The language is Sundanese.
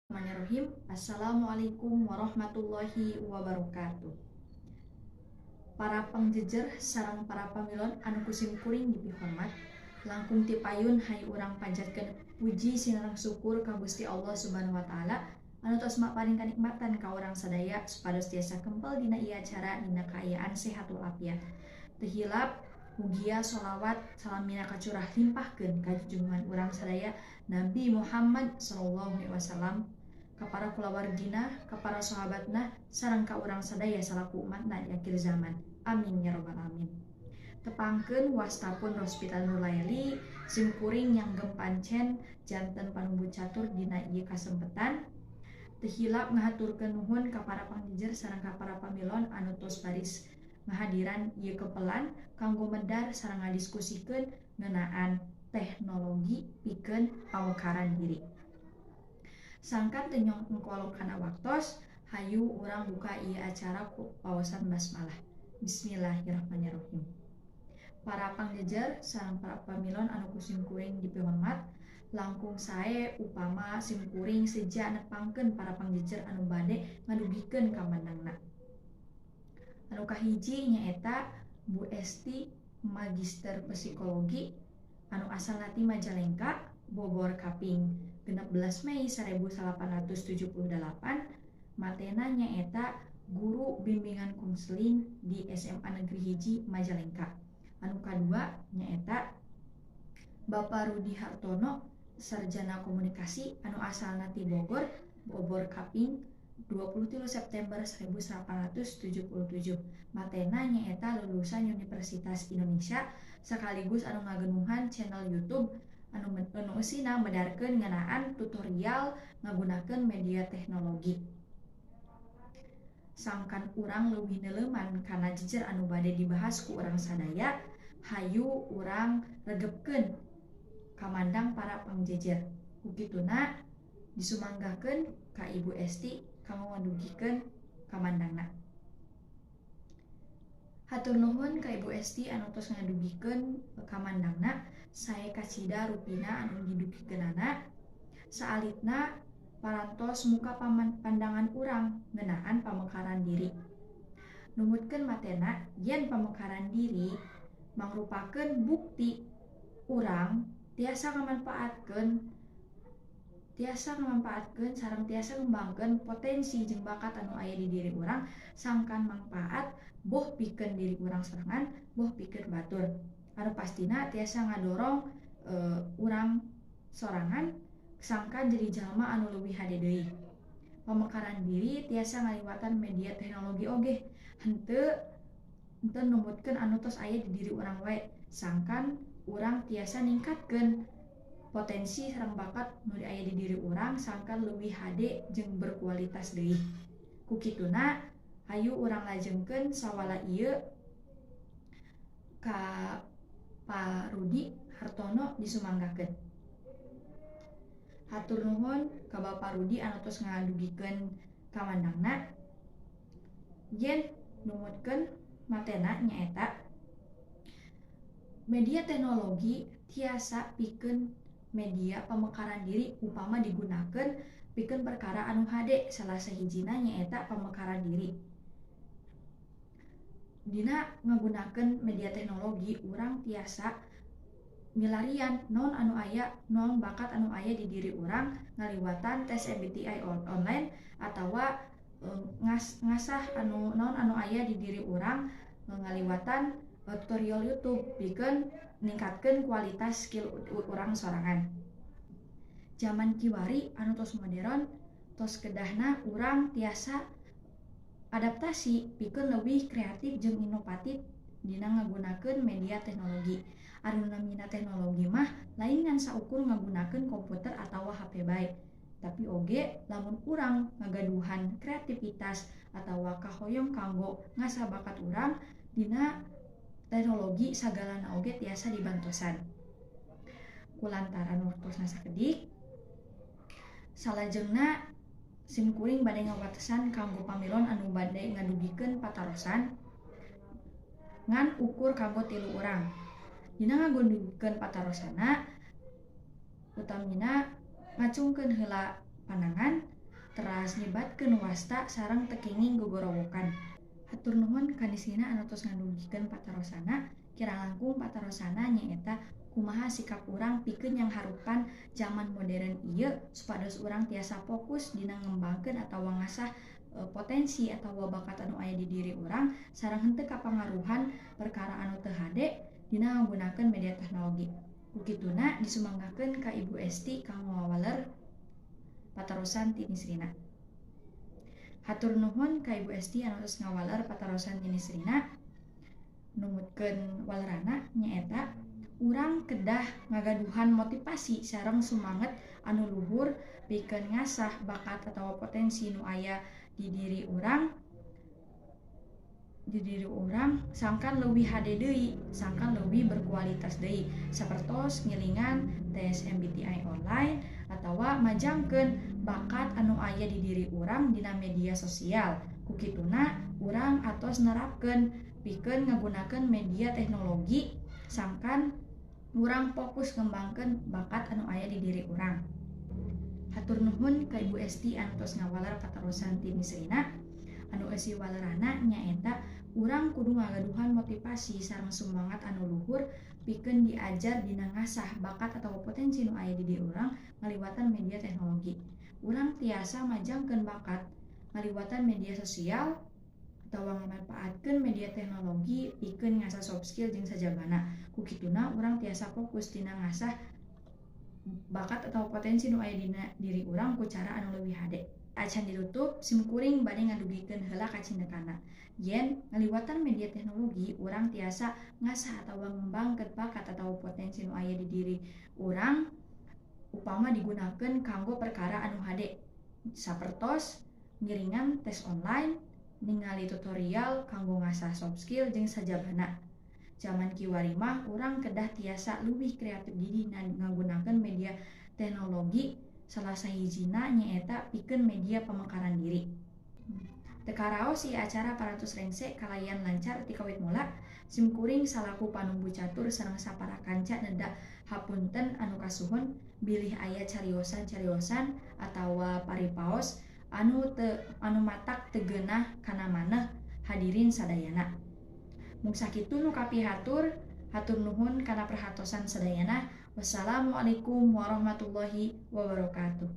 Bismillahirrahmanirrahim. Assalamualaikum warahmatullahi wabarakatuh. Para pangjejer sareng para pamilon anu kusim kuring dipihormat, langkung ti payun hay urang panjatkeun puji sinareng syukur ka Gusti Allah Subhanahu wa taala anu tos maparing kanikmatan ka urang sadaya supados tiasa kempel dina ieu acara dina kaayaan sehat walafiat. Teu hilap mugia sholawat salamina kacurah limpahkeun ka junjungan urang sadaya Nabi Muhammad sallallahu alaihi wasallam, ka para kulawargina, ka para sahabatna, sareng ka urang sadaya salaku umatna di akhir zaman. Amin ya robbal alamin. Tepangkeun wastapun Rospital Nurlayli, sim kuring yang gempancen janten panumbu catur dina ieu kasempetan. Teu hilap ngahaturkeun nuhun ka para pangjejer sareng ka para pamilon anu tos baris ngahadiran ieu kepelan kanggo medar sareng ngadiskusikeun ngeunaan teknologi pikeun pamekaran diri. Sangkan tenyong engkolong kana waktos, hayu urang buka ieu acara ku paosan basmalah. Bismillahirrahmanirrahim. Para pangjejer sareng para pamilon anu kusim kuring dipihormat, langkung sae upama sim kuring seja nepangkeun para pangjejer anu bade ngadugikeun ka mandangna. Anu kahiji nyaeta Bu Esti, Magister Psikologi, anu asalna ti Majalengka, Bogor Kaping 16 Mei 1878. Matena nyaeta Guru Bimbingan Konseling di SMA Negeri 1 Majalengka. Anu kadua nyaeta Bapak Rudi Hartono, Sarjana Komunikasi, anu asalna ti Bogor, Bogor Kaping 23 September 1877. Matena nyaeta lulusan Universitas Indonesia sekaligus anu ngagenuhan channel YouTube anu eusina medarkeun ngeunaan tutorial ngagunakeun media teknologi. Sangkan urang leuwih neuleuman kana jejer anu bade dibahas ku urang sadaya, hayu urang regepkeun kamandang para pangjejer. Kukituna disumanggakeun ka Ibu Esti kanggo ngadugikeun kamandangna. Hatur nuhun ka Ibu Esti anu tos ngadugikeun kamandangna. Sae kacida rupina anu didugikeunana. Saalitna parantos muka pandangan urang ngeunaan pamekaran diri. Numutkeun matena yen pamekaran diri mangrupakeun bukti urang tiasa ngamanfaatkeun sareng tiasa ngembangkeun potensi jeung bakat anu aya di diri urang, sangkan manfaat boh pikeun diri urang sorangan, boh pikeun batur. Anu pastina tiasa ngadorong urang sorangan sangkan jadi jalma anu leuwih hade deui. Pamekaran diri tiasa ngaliwatan media teknologi oge, henteu numutkeun anu tos aya di diri urang wae, sangkan urang tiasa ningkatkeun potensi sareng bakat nu aya di diri urang sangkan leuwih hade jeung berkualitas deui. Kukituna hayu urang lajengkeun sawala ieu ka Pak Rudi Hartono disumanggakeun. Hatur nuhun ka Bapak Rudi anu tos ngadugikeun kamandangna. Yen numutkeun matena nyaeta media teknologi tiasa pikeun media pamekaran diri upama digunakeun pikeun perkara anu hade, salah sahijina nyaeta pamekaran diri. Dina ngagunakeun media teknologi urang tiasa milarian naon anu aya, naon bakat anu aya di diri urang ngaliwatan tes MBTI online atawa ngasah naon anu aya di diri urang ngaliwatan tutorial YouTube pikeun ningkatkeun kualitas skill urang sorangan. Zaman kiwari anu tos modern, tos kedahna urang tiasa adaptasi pikeun leuwih kreatif jeung inovatif dina ngagunakeun media teknologi. Anu namina teknologi mah lain ngan saukur ngagunakeun komputer atawa HP bae, tapi oge lamun urang ngagaduhan kreativitas atawa kahoyong kanggo ngasah bakat urang dina teknologi sagalana oge tiasa dibantosan. Kulantaran wartosna sakedik, salajengna sim kuring bade ngawatesan kanggo pamilon anu bade ngadugikeun patarosan ngan ukur kanggo 3 urang. Dina ngagundugikeun patarosana utamina ngacungkeun heula pandangan teras nyebatkeun wasta sareng teu kenging gogorowokan. Hatur nuhun kanisina anu tos ngadugikeun patarosana. Kirang langkung patarosana nyaeta kumaha sikap urang pikeun yang harupan zaman modern ieu supados urang tiasa fokus dina ngembangkeun atawa ngasah potensi atawa bakat anu aya di diri urang sareng henteu kapangaruhan perkara anu teu hade dina nggunakeun media teknologi. Kukituna disumanggakeun ka Ibu Esti kanggo ngawaler patarosan ti Nisrina. Hatur nuhun ka Ibu Esti anu tos ngawaler patarosan ti Nisrina. Numutkeun walerana nyaeta urang kedah ngagaduhan motivasi sareng sumanget anu luhur pikeun ngasah bakat atawa potensi nu aya di diri urang sangkan leuwih hade deui, sangkan leuwih berkualitas deui, sapertos ngilingan tes MBTI online atawa majangkeun bakat anu aya di diri urang dina media sosial. Kukituna urang atos nerapkeun pikeun ngagunakeun media teknologi sangkan urang fokus ngembangkeun bakat anu aya di diri urang. Hatur nuhun ka Ibu Esti anu tos ngawaler patarosan ti Nisrina. Anu eusi walerana nyaeta urang kudu ngagaduhan motivasi sareng sumangat anu luhur pikeun diajar dina ngasah bakat atawa potensi nu aya di diri urang ngaliwatan media teknologi. Urang tiasa majangkeun bakat ngaliwatan media sosial atawa ngamanfaatkeun media teknologi pikeun ngasah soft skill jeung sajabana. Kukituna urang tiasa fokus dina ngasah bakat atau potensi nu aya dina diri urang ku cara anu leuwih hade. Acan ditutup, simkuring bade ngadugikeun heula ka cindekana. Yen ngaliwatan media teknologi urang tiasa ngasah atawa ngembangkeun bakat atawa potensi nu aya di diri urang upama digunakeun kanggo perkara anu hade. Sapertos ngiringan tes online, ningali tutorial kanggo ngasah soft skill jeung sajabana. Zaman kiwari mah urang kedah tiasa leuwih kreatif dina ngagunakeun media teknologi, salah sahijina nyaeta pikeun media pamekaran diri. Teu karaos ieu acara Paratus Rengse kalayan lancar ti kawit mula. Simkuring salaku panumbu catur sareng sapara kanca neda hapunten anu kasuhun bilih aya cariosan-cariosan atawa paripaos anu matak teu geunah kana maneh hadirin sadayana. Mung sakitu nu kapihatur, hatur nuhun kana perhatosan sadayana. Wassalamualaikum warahmatullahi wabarakatuh.